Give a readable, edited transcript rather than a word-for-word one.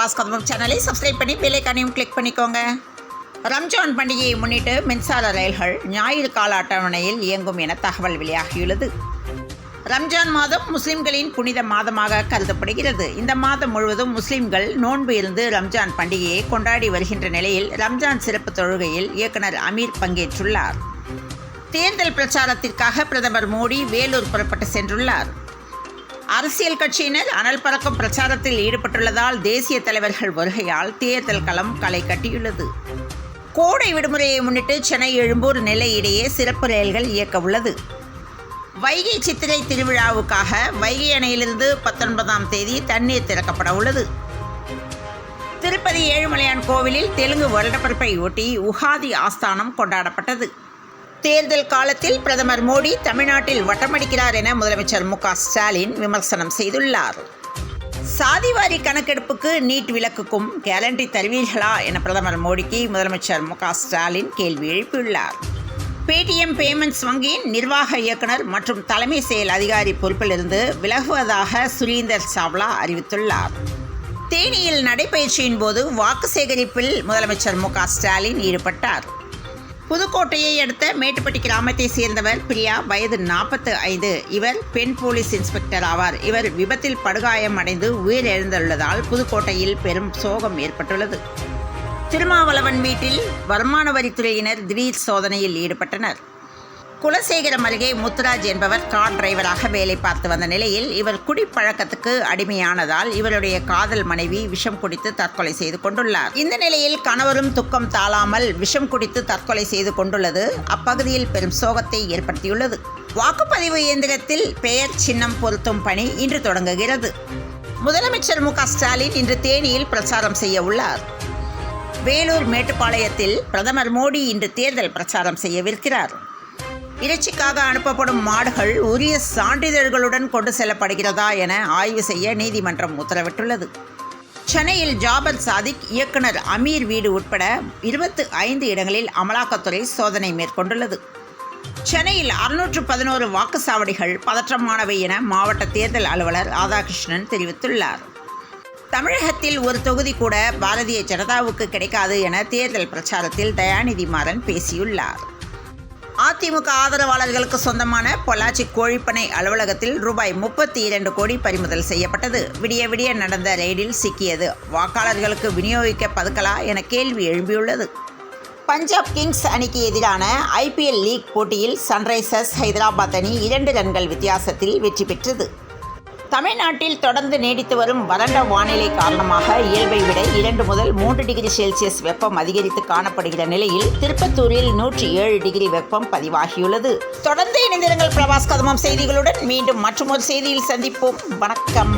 பிரபாஸ் கதம்பம் சேனலை சப்ஸ்கிரைப் பண்ணி bell ஐகானையும் click பண்ணிக்கோங்க. ரம்ஜான் பண்டிகையை முன்னிட்டு மின்சார ரயில்கள் ஞாயிறு கால அட்டவணையில் இயங்கும் என தகவல் வெளியாகியுள்ளது. ரம்ஜான் மாதம் முஸ்லிம்களின் புனித மாதமாக கருதப்படுகிறது. இந்த மாதம் முழுவதும் முஸ்லிம்கள் நோன்பு இருந்து ரம்ஜான் பண்டிகையை கொண்டாடி வருகின்ற நிலையில் ரம்ஜான் சிறப்பு தொழுகையில் இயக்குனர் அமீர் பங்கேற்றுள்ளார். தேர்தல் பிரச்சாரத்திற்காக பிரதமர் மோடி வேலூர் புறப்பட்டு சென்றுள்ளார். அரசியல் கட்சியினர் அனல் பறக்கும் பிரச்சாரத்தில் ஈடுபட்டுள்ளதால் தேசிய தலைவர்கள் வருகையால் தேர்தல் களம் களை கட்டியுள்ளது. கோடை விடுமுறையை முன்னிட்டு சென்னை எழும்பூர் நெல்லை இடையே சிறப்பு ரயில்கள் இயக்க உள்ளது. வைகை சித்திரை திருவிழாவுக்காக வைகை அணையிலிருந்து 19ஆம் தேதி தண்ணீர் திறக்கப்பட உள்ளது. திருப்பதி ஏழுமலையான் கோவிலில் தெலுங்கு வருடப்பிறப்பை ஒட்டி உகாதி ஆஸ்தானம் கொண்டாடப்பட்டது. தேர்தல் காலத்தில் பிரதமர் மோடி தமிழ்நாட்டில் வட்டமடிக்கிறார் என முதலமைச்சர் மு.க.ஸ்டாலின் விமர்சனம் செய்துள்ளார். சாதிவாரி கணக்கெடுப்புக்கு நீட் விலக்குக்கும் கேரண்டி தருவீர்களா என பிரதமர் மோடிக்கு முதலமைச்சர் மு.க.ஸ்டாலின் கேள்வி எழுப்பியுள்ளார். பேடிஎம் பேமெண்ட்ஸ் வங்கியின் நிர்வாக இயக்குனர் மற்றும் தலைமை செயல் அதிகாரி பொறுப்பிலிருந்து விலகுவதாக சுரீந்தர் சாவ்லா அறிவித்துள்ளார். தேனியில் நடைபயிற்சியின் போது வாக்கு சேகரிப்பில் முதலமைச்சர் மு.க.ஸ்டாலின் ஈடுபட்டார். புதுக்கோட்டையை அடுத்த மேட்டுப்பட்டி கிராமத்தை சேர்ந்தவர் பிரியா, வயது 45. இவர் பெண் போலீஸ் இன்ஸ்பெக்டர் ஆவார். இவர் விபத்தில் படுகாயம் அடைந்து உயிரிழந்துள்ளதால் புதுக்கோட்டையில் பெரும் சோகம் ஏற்பட்டுள்ளது. திருமாவளவன் வீட்டில் வருமான வரித்துறையினர் திடீர் சோதனையில் ஈடுபட்டனர். குலசேகரம் அருகே முத்துராஜ் என்பவர் கார் டிரைவராக வேலை பார்த்து வந்த நிலையில் இவர் குடிப்பழக்கத்துக்கு அடிமையானதால் இவருடைய காதல் மனைவி விஷம் குடித்து தற்கொலை செய்து கொண்டுள்ளார். இந்த நிலையில் கணவரும் துக்கம் தாழாமல் விஷம் குடித்து தற்கொலை செய்து கொண்டுள்ளது அப்பகுதியில் பெரும் சோகத்தை ஏற்படுத்தியுள்ளது. வாக்குப்பதிவு இயந்திரத்தில் பெயர் சின்னம் பொருத்தும் பணி இன்று தொடங்குகிறது. முதலமைச்சர் மு.க.ஸ்டாலின் இன்று தேனியில் பிரச்சாரம் செய்ய உள்ளார். வேலூர் மேட்டுப்பாளையத்தில் பிரதமர் மோடி இன்று தேர்தல் பிரச்சாரம் செய்யவிருக்கிறார். இறைச்சிக்காக அனுப்பப்படும் மாடுகள் உரிய சான்றிதழ்களுடன் கொண்டு செல்லப்படுகிறதா என ஆய்வு செய்ய நீதிமன்றம் உத்தரவிட்டுள்ளது. சென்னையில் ஜாபர் சாதிக், இயக்குனர் அமீர் வீடு உட்பட 25 இடங்களில் அமலாக்கத்துறை சோதனை மேற்கொண்டுள்ளது. சென்னையில் 611 வாக்குச்சாவடிகள் பதற்றமானவை என மாவட்ட தேர்தல் அலுவலர் ராதாகிருஷ்ணன் தெரிவித்துள்ளார். தமிழகத்தில் ஒரு தொகுதி கூட பாரதிய ஜனதாவுக்கு கிடைக்காது என தேர்தல் பிரச்சாரத்தில் தயாநிதி மாறன் பேசியுள்ளார். அதிமுக ஆதரவாளர்களுக்கு சொந்தமான பொள்ளாச்சி கோழிப்பனை அலுவலகத்தில் ரூபாய் 32 கோடி பறிமுதல் செய்யப்பட்டது. விடிய விடிய நடந்த ரெய்டில் சிக்கியது வாக்காளர்களுக்கு விநியோகிக்க பதுக்கலா என கேள்வி எழும்பியுள்ளது. பஞ்சாப் கிங்ஸ் அணிக்கு எதிரான ஐபிஎல் லீக் போட்டியில் சன்ரைசர்ஸ் ஹைதராபாத் அணி 2 ரன்கள் வித்தியாசத்தில் வெற்றி பெற்றது. தமிழ்நாட்டில் தொடர்ந்து நீடித்து வரும் வறண்ட வானிலை காரணமாக இயல்பை விட 2 முதல் 3 டிகிரி செல்சியஸ் வெப்பம் அதிகரித்து காணப்படுகிற நிலையில் திருப்பத்தூரில் 107 டிகிரி வெப்பம் பதிவாகியுள்ளது. தொடர்ந்து இணைந்திருங்கள் பிரபாஸ் கதம்பம் செய்திகளுடன். மீண்டும் மற்றொரு செய்தியில் சந்திப்போம். வணக்கம்.